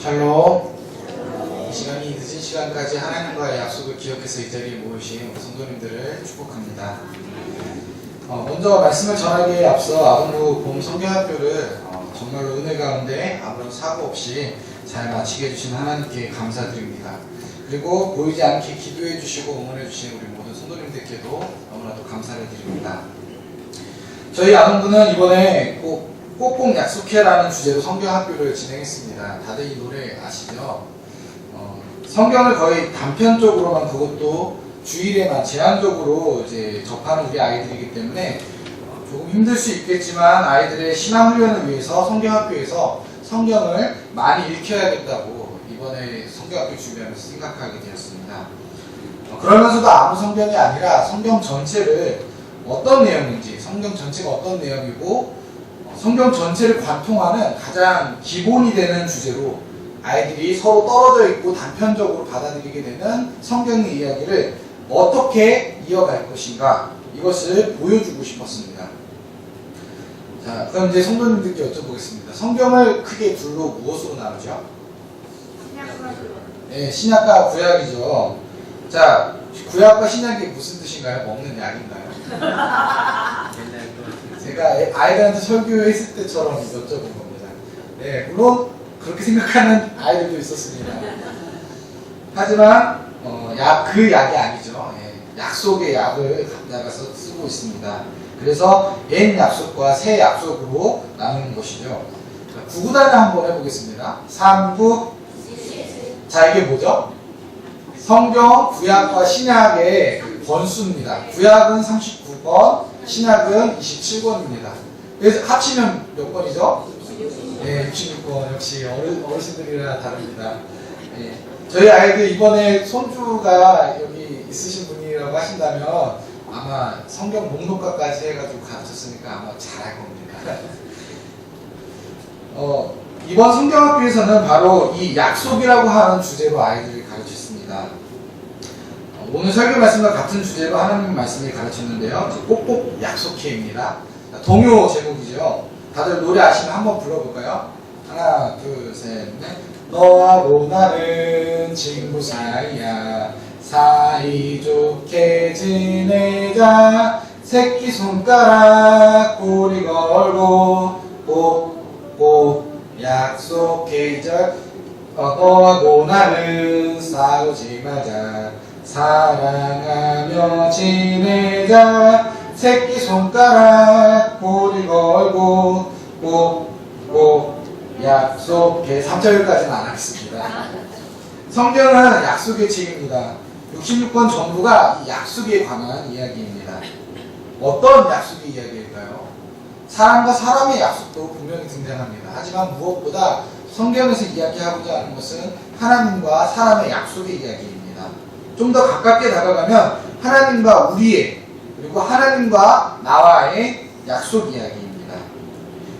샬롬. 이 시간이 늦은 시간까지 하나님과의 약속을 기억해서 이 자리에 모이신 우리 성도님들을 축복합니다. 먼저 말씀을 전하기에 앞서 아동부 봄 성경학교를 정말로 은혜 가운데 아무런 사고 없이 잘 마치게 해주신 하나님께 감사드립니다. 그리고 보이지 않게 기도해 주시고 응원해 주신 우리 모든 성도님들께도 너무나도 감사를 드립니다. 저희 아동부는 이번에 꼭꼭 약속해라는 주제로 성경학교를 진행했습니다. 다들 이 노래 아시죠? 성경을 거의 단편적으로만, 그것도 주일에만 제한적으로 이제 접하는 우리 아이들이기 때문에 조금 힘들 수 있겠지만 아이들의 신앙 훈련을 위해서 성경학교에서 성경을 많이 읽혀야겠다고 이번에 성경학교 준비하면서 생각하게 되었습니다. 그러면서도 아무 성경이 아니라 성경 전체를 어떤 내용인지, 성경 전체가 어떤 내용이고 성경 전체를 관통하는 가장 기본이 되는 주제로 아이들이 서로 떨어져 있고 단편적으로 받아들이게 되는 성경의 이야기를 어떻게 이어갈 것인가, 이것을 보여주고 싶었습니다. 자, 그럼 이제 성도님들께 여쭤보겠습니다. 성경을 크게 둘로 무엇으로 나누죠? 네, 신약과 구약이죠. 자, 구약과 신약이 무슨 뜻인가요? 먹는 약인가요? 제가 아이들한테 설교했을 때처럼 여쭤본 겁니다. 네, 물론 그렇게 생각하는 아이들도 있었습니다. 하지만 그 약이 아니죠. 약속의 약을 갖다가서 쓰고 있습니다. 그래서 옛 약속과 새 약속으로 나누는 것이죠. 구구단을 한번 해보겠습니다. 3구. 자, 이게 뭐죠? 성경 구약과 신약의 번수입니다. 구약은 39권, 신약은 27권입니다. 그래서 합치면 몇 권이죠? 네, 66권. 역시 어르신들이라 다릅니다. 네. 저희 아이들 이번에 손주가 여기 있으신 분이라고 하신다면 아마 성경 목록가까지 해가지고 가르쳤으니까 아마 잘할 겁니다. 이번 성경학교에서는 바로 이 약속이라고 하는 주제로 아이들을 가르쳤습니다. 오늘 설교 말씀과 같은 주제로 하나님 말씀을 가르쳤는데요. 꼭꼭 약속해입니다. 동요 제목이죠. 다들 노래 아시면 한번 불러볼까요? 하나, 둘, 셋, 넷. 너하고 나는 친구 사이야. 사이좋게 지내자. 새끼손가락 꼬리 걸고 꼭꼭 약속해. 너하고 나는 싸우지 마자. 사랑하며 지내자. 새끼손가락 꼬리 걸고 꼭꼭 약속해. 3절까지는 안 하겠습니다. 성경은 약속의 책입니다. 66권 전부가 이 약속에 관한 이야기입니다. 어떤 약속의 이야기일까요? 사람과 사람의 약속도 분명히 등장합니다. 하지만 무엇보다 성경에서 이야기하고자 하는 것은 하나님과 사람의 약속의 이야기입니다. 좀 더 가깝게 다가가면 하나님과 우리의, 그리고 하나님과 나와의 약속 이야기입니다.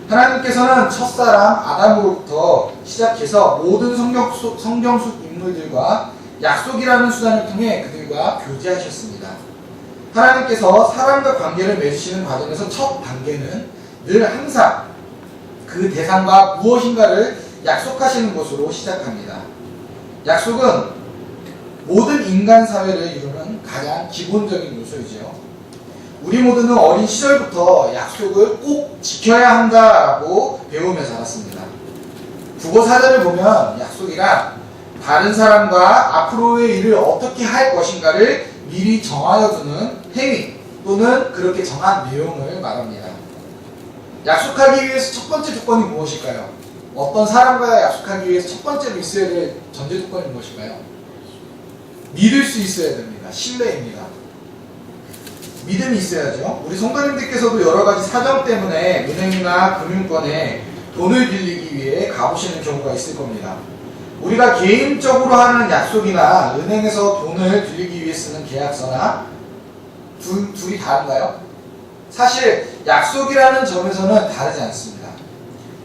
하나님께서는 첫사람 아담으로부터 시작해서 모든 성경 속 인물들과 약속이라는 수단을 통해 그들과 교제하셨습니다. 하나님께서 사람과 관계를 맺으시는 과정에서 첫 단계는 늘 항상 그 대상과 무엇인가를 약속하시는 것으로 시작합니다. 약속은 모든 인간 사회를 이루는 가장 기본적인 요소이죠. 우리 모두는 어린 시절부터 약속을 꼭 지켜야 한다라고 배우며 자랐습니다. 국어 사전을 보면 약속이란 다른 사람과 앞으로의 일을 어떻게 할 것인가를 미리 정하여 두는 행위 또는 그렇게 정한 내용을 말합니다. 약속하기 위해서 첫 번째 조건이 무엇일까요? 어떤 사람과 약속하기 위해서 첫 번째로 있어야 될 전제 조건이 무엇일까요? 믿을 수 있어야 됩니다. 신뢰입니다. 믿음이 있어야죠. 우리 성도님들께서도 여러 가지 사정 때문에 은행이나 금융권에 돈을 빌리기 위해 가보시는 경우가 있을 겁니다. 우리가 개인적으로 하는 약속이나 은행에서 돈을 빌리기 위해 쓰는 계약서나 둘이 다른가요? 사실 약속이라는 점에서는 다르지 않습니다.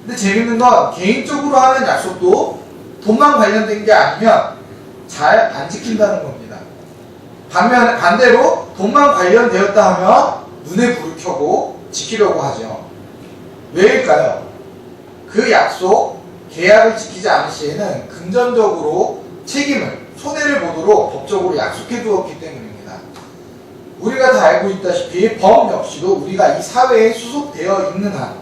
근데 재밌는 건 개인적으로 하는 약속도 돈만 관련된 게 아니면 잘 안 지킨다는 겁니다. 반대로 돈만 관련되었다 하면 눈에 불을 켜고 지키려고 하죠. 왜일까요? 그 약속, 계약을 지키지 않을 시에는 금전적으로 책임을, 손해를 보도록 법적으로 약속해 두었기 때문입니다. 우리가 다 알고 있다시피 법 역시도 우리가 이 사회에 수속되어 있는 한,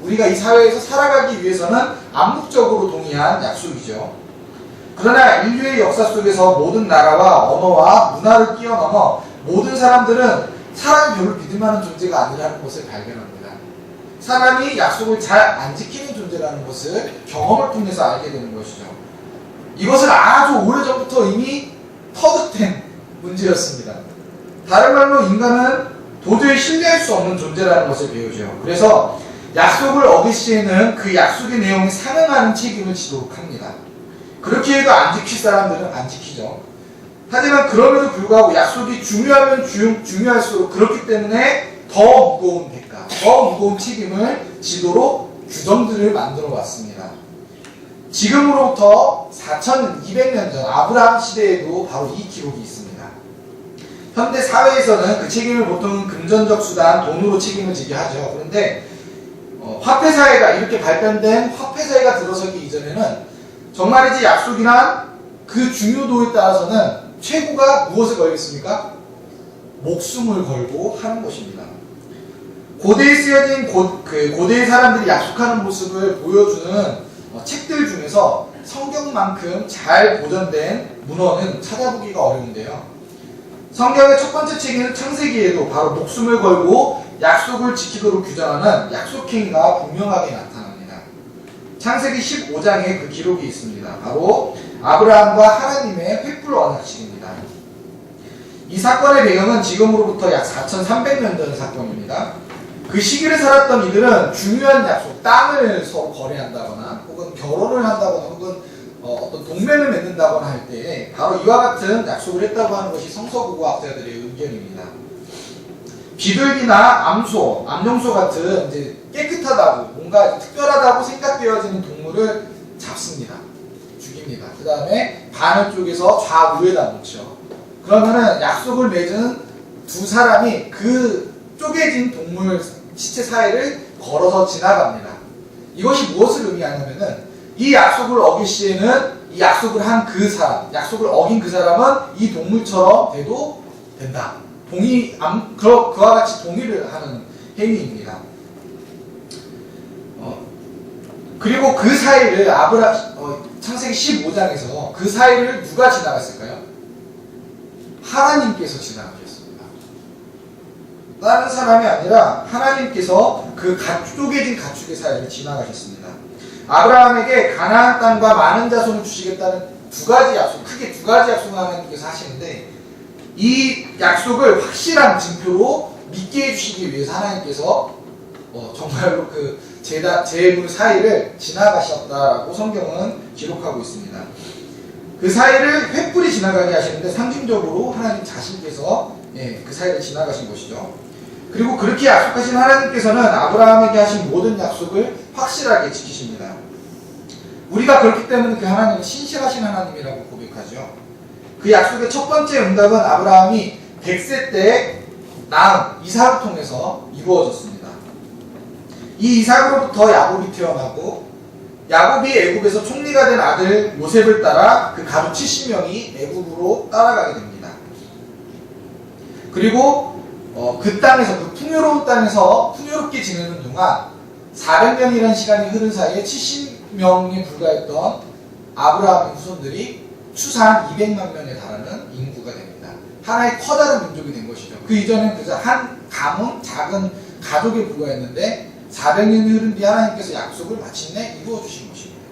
우리가 이 사회에서 살아가기 위해서는 암묵적으로 동의한 약속이죠. 그러나 인류의 역사 속에서 모든 나라와 언어와 문화를 뛰어넘어 모든 사람들은 사람이 별로 믿을 만한 존재가 아니라는 것을 발견합니다. 사람이 약속을 잘 안 지키는 존재라는 것을 경험을 통해서 알게 되는 것이죠. 이것을 아주 오래전부터 이미 터득된 문제였습니다. 다른 말로 인간은 도저히 신뢰할 수 없는 존재라는 것을 배우죠. 그래서 약속을 어길 시에는 그 약속의 내용에 상응하는 책임을 지도록 합니다. 그렇게 해도 안 지킬 사람들은 안 지키죠. 하지만 그럼에도 불구하고 약속이 중요하면 중요할수록 그렇기 때문에 더 무거운 대가, 더 무거운 책임을 지도록 규정들을 만들어 왔습니다. 지금으로부터 4200년 전 아브라함 시대에도 바로 이 기록이 있습니다. 현대 사회에서는 그 책임을 보통 금전적 수단, 돈으로 책임을 지게 하죠. 그런데 화폐사회가 이렇게 발전된 화폐사회가 들어서기 이전에는 정말이지 약속이란 그 중요도에 따라서는 최고가 무엇을 걸겠습니까? 목숨을 걸고 하는 것입니다. 고대에 쓰여진 고대의 사람들이 약속하는 모습을 보여주는 책들 중에서 성경만큼 잘 보존된 문헌은 찾아보기가 어려운데요. 성경의 첫 번째 책인 창세기에도 바로 목숨을 걸고 약속을 지키도록 규정하는 약속행위가 분명하게 나타납니다. 창세기 15장에 그 기록이 있습니다. 바로 아브라함과 하나님의 횃불 언약식입니다. 이 사건의 배경은 지금으로부터 약 4300년 전의 사건입니다. 그 시기를 살았던 이들은 중요한 약속, 땅을 서로 거래한다거나 혹은 결혼을 한다거나 혹은 어떤 동맹을 맺는다거나 할 때 바로 이와 같은 약속을 했다고 하는 것이 성서고고학자들의 의견입니다. 비둘기나 암용소 같은 이제 깨끗하다고 뭔가 특별하다고 생각되어지는 동물을 잡습니다. 죽입니다. 그 다음에 반을 쪼개서 좌우에다 놓죠. 그러면은 약속을 맺은 두 사람이 그 쪼개진 동물 시체 사이를 걸어서 지나갑니다. 이것이 무엇을 의미하냐면은 이 약속을 어길 시에는 이 약속을 한 그 사람, 약속을 어긴 그 사람은 이 동물처럼 돼도 된다. 그와 같이 동의를 하는 행위입니다. 그리고 그 사이를 창세기 15장에서 그 사이를 누가 지나갔을까요? 하나님께서 지나가셨습니다. 다른 사람이 아니라 하나님께서 그 쪼개진 가축의 사이를 지나가셨습니다. 아브라함에게 가나안 땅과 많은 자손을 주시겠다는 두 가지 약속, 크게 두 가지 약속을 하나님께서 하시는데 이 약속을 확실한 증표로 믿게 해주시기 위해서 하나님께서 정말로 그 재물 사이를 지나가셨다라고 성경은 기록하고 있습니다. 그 사이를 횃불이 지나가게 하시는데 상징적으로 하나님 자신께서 그 사이를 지나가신 것이죠. 그리고 그렇게 약속하신 하나님께서는 아브라함에게 하신 모든 약속을 확실하게 지키십니다. 우리가 그렇기 때문에 그 하나님은 신실하신 하나님이라고 고백하죠. 그 약속의 첫 번째 응답은 아브라함이 100세 때 낳은 이삭을 통해서 이루어졌습니다. 이 이삭으로부터 야곱이 태어나고 야곱이 애굽에서 총리가 된 아들 요셉을 따라 그 가족 70명이 애굽으로 따라가게 됩니다. 그리고 그 땅에서, 그 풍요로운 땅에서 풍요롭게 지내는 동안 400년이라는 시간이 흐른 사이에 70명에 불과했던 아브라함의 후손들이 추산 200만 명에 달하는 인구가 됩니다. 하나의 커다란 민족이 된 것이죠. 그 이전엔 그저 한 가문, 작은 가족에 불과했는데 400년이 흐른 뒤 하나님께서 약속을 마침내 이루어주신 것입니다.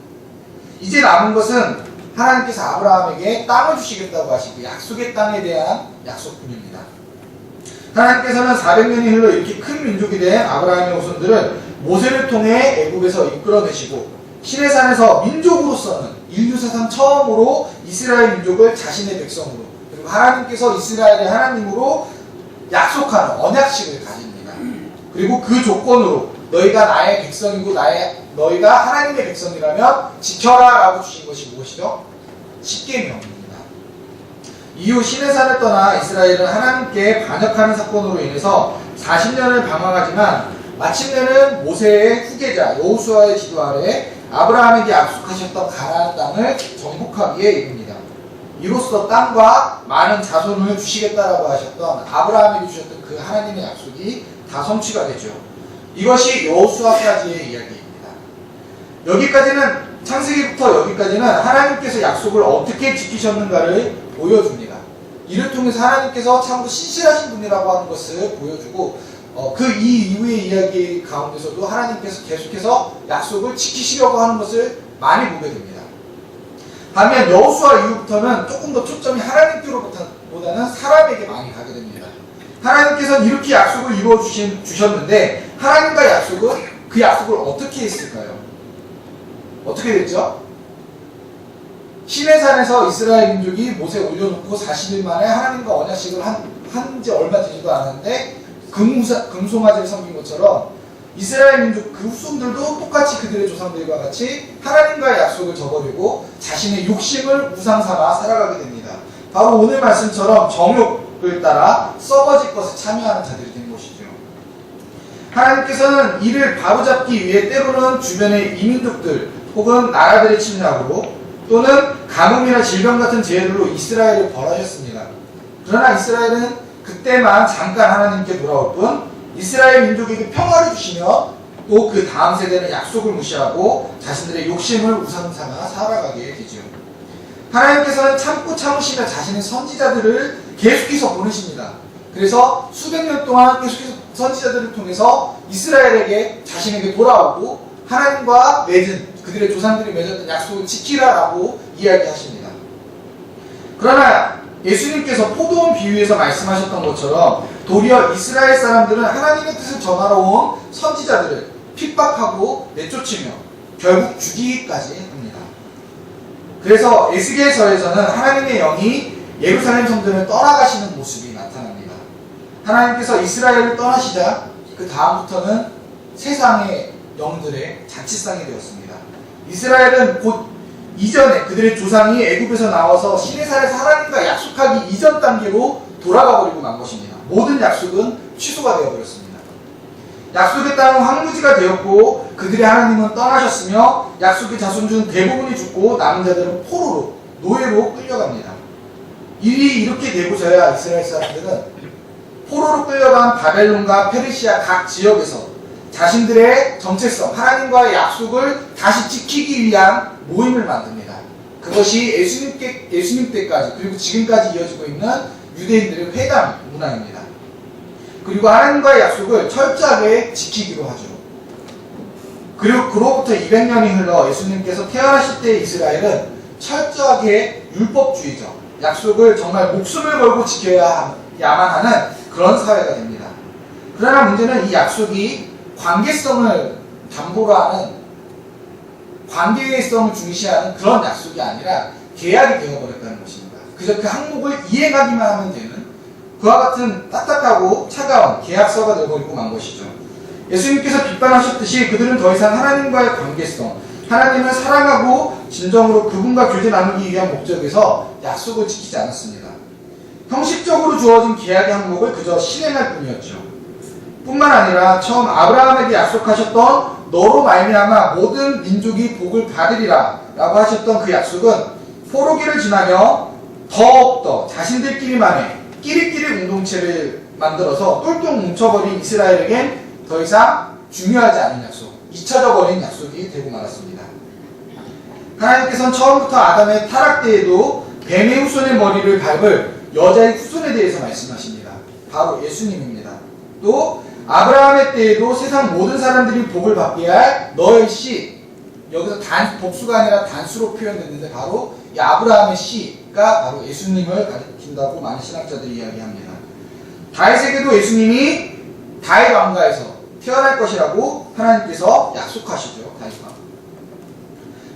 이제 남은 것은 하나님께서 아브라함에게 땅을 주시겠다고 하신 그 약속의 땅에 대한 약속뿐입니다. 하나님께서는 400년이 흘러 이렇게 큰 민족이 된 아브라함의 후손들을 모세를 통해 애굽에서 이끌어내시고 시내산에서 민족으로서는 인류사상 처음으로 이스라엘 민족을 자신의 백성으로, 그리고 하나님께서 이스라엘의 하나님으로 약속하는 언약식을 가집니다. 그리고 그 조건으로 너희가 나의 백성이고 너희가 하나님의 백성이라면 지켜라 라고 주신 것이 무엇이죠? 십계명입니다. 이후 시내산을 떠나 이스라엘은 하나님께 반역하는 사건으로 인해서 40년을 방황하지만 마침내는 모세의 후계자 여호수아의 지도 아래 아브라함에게 약속하셨던 가나안 땅을 정복하기에 이릅니다. 이로써 땅과 많은 자손을 주시겠다라고 하셨던 아브라함에게 주셨던 그 하나님의 약속이 다 성취가 되죠. 이것이 여호수아까지의 이야기입니다. 여기까지는 창세기부터 여기까지는 하나님께서 약속을 어떻게 지키셨는가를 보여줍니다. 이를 통해서 하나님께서 참으로 신실하신 분이라고 하는 것을 보여주고 그 이후의 이야기 가운데서도 하나님께서 계속해서 약속을 지키시려고 하는 것을 많이 보게 됩니다. 반면 여호수아 이후부터는 조금 더 초점이 하나님께로보다는 사람에게 많이 가게 됩니다. 하나님께서는 이렇게 약속을 이루어 주셨는데 하나님과 약속은 그 약속을 어떻게 했을까요? 어떻게 됐죠? 시내산에서 이스라엘 민족이 못에 올려놓고 40일 만에 하나님과 언약식을 한 지 얼마 되지도 않았는데 금송아지를 섬긴 것처럼 이스라엘 민족 그 후손들도 똑같이 그들의 조상들과 같이 하나님과의 약속을 저버리고 자신의 욕심을 우상 삼아 살아가게 됩니다. 바로 오늘 말씀처럼 정욕을 따라 썩어질 것에 참여하는 자들이 된 것이죠. 하나님께서는 이를 바로잡기 위해 때로는 주변의 이민족들 혹은 나라들의 침략으로 또는 가뭄이나 질병 같은 재해들로 이스라엘을 벌하셨습니다. 그러나 이스라엘은 그때만 잠깐 하나님께 돌아올 뿐 이스라엘 민족에게 평화를 주시며 또 그 다음 세대는 약속을 무시하고 자신들의 욕심을 우상 삼아 살아가게 되죠. 하나님께서는 참고 참으시며 자신의 선지자들을 계속해서 보내십니다. 그래서 수백 년 동안 계속해서 선지자들을 통해서 이스라엘에게 자신에게 돌아오고 하나님과 맺은 그들의 조상들이 맺었던 약속을 지키라라고 이야기하십니다. 그러나 예수님께서 포도원 비유에서 말씀하셨던 것처럼 도리어 이스라엘 사람들은 하나님의 뜻을 전하러 온 선지자들을 핍박하고 내쫓으며 결국 죽이기까지 합니다. 그래서 에스겔서에서는 하나님의 영이 예루살렘 성전을 떠나가시는 모습이 나타납니다. 하나님께서 이스라엘을 떠나시자 그 다음부터는 세상의 영들의 자치상이 되었습니다. 이스라엘은 곧 이전에 그들의 조상이 애굽에서 나와서 시내산에서 하나님과 약속하기 이전 단계로 돌아가 버리고 만 것입니다. 모든 약속은 취소가 되어버렸습니다. 약속의 땅은 황무지가 되었고 그들의 하나님은 떠나셨으며 약속의 자손 중 대부분이 죽고 남은 자들은 포로로 노예로 끌려갑니다. 일이 이렇게 되고서야 이스라엘 사람들은 포로로 끌려간 바벨론과 페르시아 각 지역에서 자신들의 정체성, 하나님과의 약속을 다시 지키기 위한 모임을 만듭니다. 그것이 예수님 때까지 그리고 지금까지 이어지고 있는 유대인들의 회당 문화입니다. 그리고 하나님과의 약속을 철저하게 지키기로 하죠. 그리고 그로부터 200년이 흘러 예수님께서 태어나실 때 이스라엘은 철저하게 율법주의적, 약속을 정말 목숨을 걸고 지켜야만 하는 그런 사회가 됩니다. 그러나 문제는 이 약속이 관계성을 담보로 하는 관계성을 중시하는 그런 약속이 아니라 계약이 되어버렸다는 것입니다. 그저 그 항목을 이행하기만 하면 되는 그와 같은 딱딱하고 차가운 계약서가 되어버리고 만 것이죠. 예수님께서 비판하셨듯이 그들은 더 이상 하나님과의 관계성, 하나님을 사랑하고 진정으로 그분과 교제 나누기 위한 목적에서 약속을 지키지 않았습니다. 형식적으로 주어진 계약의 항목을 그저 실행할 뿐이었죠. 뿐만 아니라 처음 아브라함에게 약속하셨던 너로 말미암아 모든 민족이 복을 받으리라 라고 하셨던 그 약속은 포로기를 지나며 더욱더 자신들끼리만의 끼리끼리 공동체를 만들어서 똘똘 뭉쳐버린 이스라엘에겐 더 이상 중요하지 않은 약속, 잊혀져 버린 약속이 되고 말았습니다. 하나님께서는 처음부터 아담의 타락 때에도 뱀의 후손의 머리를 밟을 여자의 후손에 대해서 말씀하십니다. 바로 예수님입니다. 또 아브라함의 때에도 세상 모든 사람들이 복을 받게 할 너의 씨, 여기서 복수가 아니라 단수로 표현됐는데 바로 이 아브라함의 씨가 바로 예수님을 가리킨다고 많은 신학자들이 이야기합니다. 다윗에게도 예수님이 다윗 왕가에서 태어날 것이라고 하나님께서 약속하시죠. 다윗왕.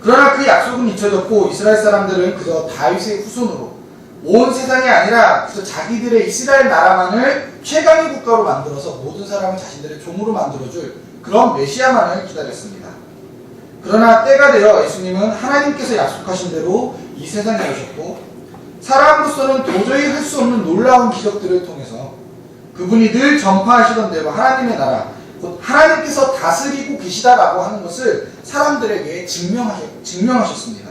그러나 그 약속은 잊혀졌고 이스라엘 사람들은 그저 다윗의 후손으로 온 세상이 아니라 그저 자기들의 이스라엘 나라만을 최강의 국가로 만들어서 모든 사람을 자신들의 종으로 만들어줄 그런 메시아만을 기다렸습니다. 그러나 때가 되어 예수님은 하나님께서 약속하신 대로 이 세상에 오셨고 사람으로서는 도저히 할 수 없는 놀라운 기적들을 통해서 그분이 늘 전파하시던 대로 하나님의 나라, 곧 하나님께서 다스리고 계시다라고 하는 것을 사람들에게 증명하셨습니다.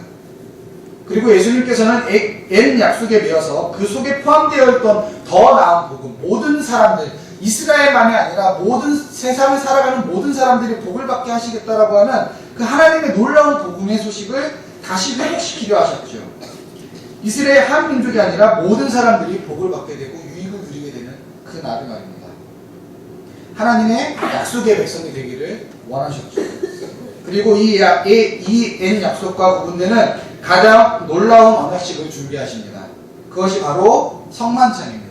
그리고 예수님께서는 N 약속에 매여서 그 속에 포함되어 있던 더 나은 복음, 모든 사람들, 이스라엘만이 아니라 모든 세상을 살아가는 모든 사람들이 복을 받게 하시겠다라고 하는 그 하나님의 놀라운 복음의 소식을 다시 회복시키려 하셨죠. 이스라엘 한 민족이 아니라 모든 사람들이 복을 받게 되고 유익을 누리게 되는 그 날을 말입니다. 하나님의 약속의 백성이 되기를 원하셨죠. 그리고 이 N 약속과 구분되는 가장 놀라운 언약식을 준비하십니다. 그것이 바로 성만찬입니다.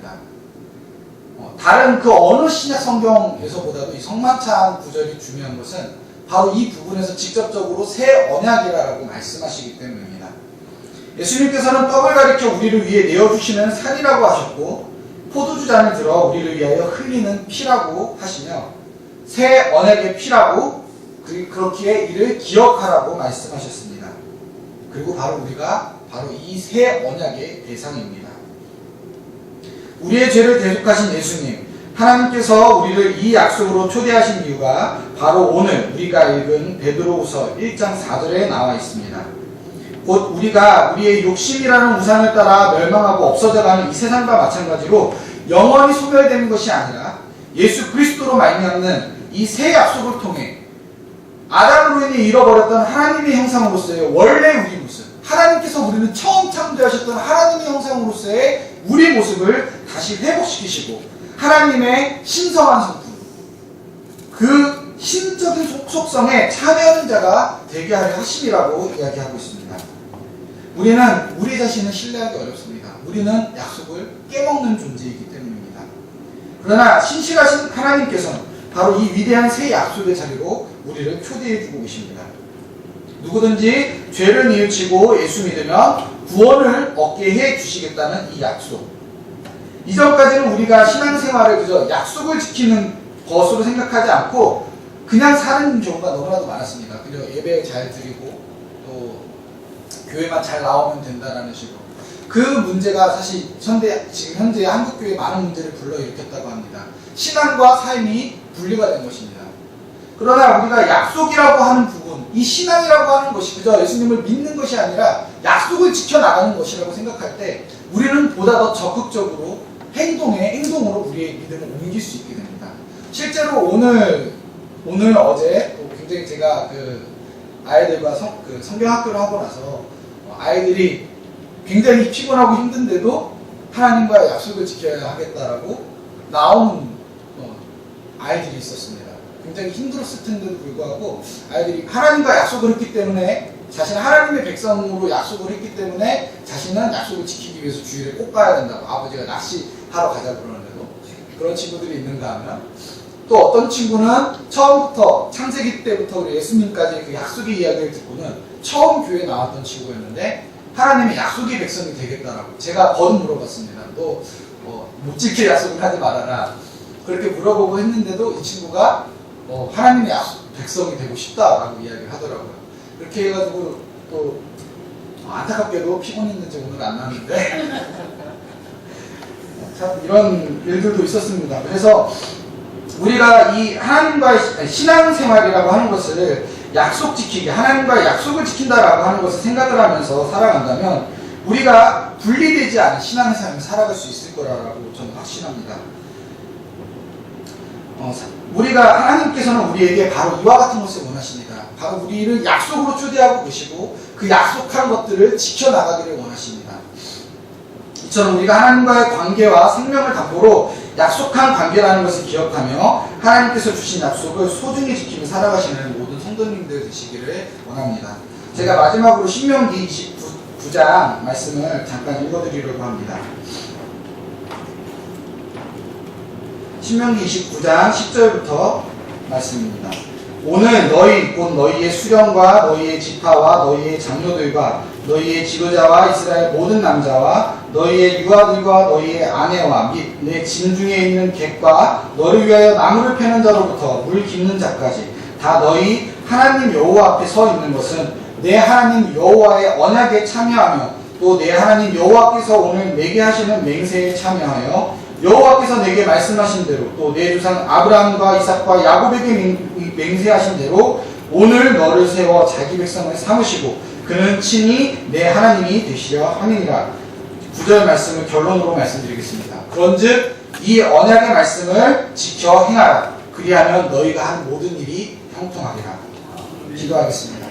다른 그 어느 신약 성경에서보다도 이 성만찬 구절이 중요한 것은 바로 이 부분에서 직접적으로 새 언약이라고 말씀하시기 때문입니다. 예수님께서는 떡을 가리켜 우리를 위해 내어주시는 살이라고 하셨고 포도주 잔을 들어 우리를 위하여 흘리는 피라고 하시며 새 언약의 피라고 그렇기에 이를 기억하라고 말씀하셨습니다. 그리고 바로 우리가 바로 이 새 언약의 대상입니다. 우리의 죄를 대속하신 예수님, 하나님께서 우리를 이 약속으로 초대하신 이유가 바로 오늘 우리가 읽은 베드로후서 1장 4절에 나와 있습니다. 곧 우리가 우리의 욕심이라는 우상을 따라 멸망하고 없어져가는 이 세상과 마찬가지로 영원히 소멸되는 것이 아니라 예수 그리스도로 말미암는 이 새 약속을 통해 아담으로 인해 잃어버렸던 하나님의 형상으로서의 원래 우리 모습, 하나님께서 우리는 처음 창조하셨던 하나님의 형상으로서의 우리 모습을 다시 회복시키시고 하나님의 신성한 성품, 그 신적인 속성에 참여하는 자가 되게 하려 하심이라고 이야기하고 있습니다. 우리는 우리 자신을 신뢰하기 어렵습니다. 우리는 약속을 깨먹는 존재이기 때문입니다. 그러나 신실하신 하나님께서는 바로 이 위대한 새 약속의 자리로 우리를 초대해주고 계십니다. 누구든지 죄를 뉘우치고 예수 믿으면 구원을 얻게 해주시겠다는 이 약속. 이전까지는 우리가 신앙생활을 그저 약속을 지키는 것으로 생각하지 않고 그냥 사는 경우가 너무나도 많았습니다. 그저 예배 잘 드리고 또 교회만 잘 나오면 된다라는 식으로. 그 문제가 사실 지금 현재 한국교회에 많은 문제를 불러일으켰다고 합니다. 신앙과 삶이 분리가 된 것입니다. 그러나 우리가 약속이라고 하는 부분, 이 신앙이라고 하는 것이 그저 예수님을 믿는 것이 아니라 약속을 지켜나가는 것이라고 생각할 때 우리는 보다 더 적극적으로 행동으로 우리의 믿음을 옮길 수 있게 됩니다. 실제로 오늘 어제 굉장히 제가 그 아이들과 성경학교를 하고 나서 아이들이 굉장히 피곤하고 힘든데도 하나님과의 약속을 지켜야 하겠다라고 나온 아이들이 있었습니다. 굉장히 힘들었을 텐데도 불구하고 아이들이 하나님과 약속을 했기 때문에 자신은 하나님의 백성으로 약속을 했기 때문에 자신은 약속을 지키기 위해서 주일에 꼭 가야 된다고 아버지가 낚시하러 가자고 그러는데도 그런 친구들이 있는가 하면 또 어떤 친구는 처음부터 창세기 때부터 우리 예수님까지 그 약속의 이야기를 듣고는 처음 교회에 나왔던 친구였는데 하나님의 약속의 백성이 되겠다라고 제가 거듭 물어봤습니다. 너 못 지킬 약속을 하지 말아라. 그렇게 물어보고 했는데도 이 친구가 하나님의 약속 백성이 되고 싶다라고 이야기를 하더라고요. 그렇게 해가지고 또 안타깝게도 피곤했는지 오늘 안 나왔는데 참 이런 일들도 있었습니다. 그래서 우리가 이 하나님과의 신앙생활이라고 하는 것을 약속 지키기, 하나님과의 약속을 지킨다라고 하는 것을 생각을 하면서 살아간다면 우리가 분리되지 않은 신앙생활을 살아갈 수 있을 거라고 저는 확신합니다. 우리가 하나님께서는 우리에게 바로 이와 같은 것을 원하십니다. 바로 우리를 약속으로 초대하고 계시고 그 약속한 것들을 지켜나가기를 원하십니다. 이처럼 우리가 하나님과의 관계와 생명을 담보로 약속한 관계라는 것을 기억하며 하나님께서 주신 약속을 소중히 지키며 살아가시는 모든 성도님들 되시기를 원합니다. 제가 마지막으로 신명기 29장 말씀을 잠깐 읽어드리려고 합니다. 신명기 29장 10절부터 말씀입니다. 오늘 너희 곧 너희의 수령과 너희의 지파와 너희의 장로들과 너희의 지도자와 이스라엘 모든 남자와 너희의 유아들과 너희의 아내와 및 내 진중에 있는 객과 너를 위하여 나무를 패는 자로부터 물 깃는 자까지 다 너희 하나님 여호와 앞에 서 있는 것은 내 하나님 여호와의 언약에 참여하며 또 내 하나님 여호와께서 오늘 내게 하시는 맹세에 참여하여 여호와께서 내게 말씀하신 대로 또 내 조상 아브라함과 이삭과 야곱에게 맹세하신 대로 오늘 너를 세워 자기 백성을 삼으시고 그는 친히 내 하나님이 되시려 함이니라. 9절 말씀을 결론으로 말씀드리겠습니다. 그런즉 이 언약의 말씀을 지켜 행하라. 그리하면 너희가 한 모든 일이 형통하리라. 기도하겠습니다.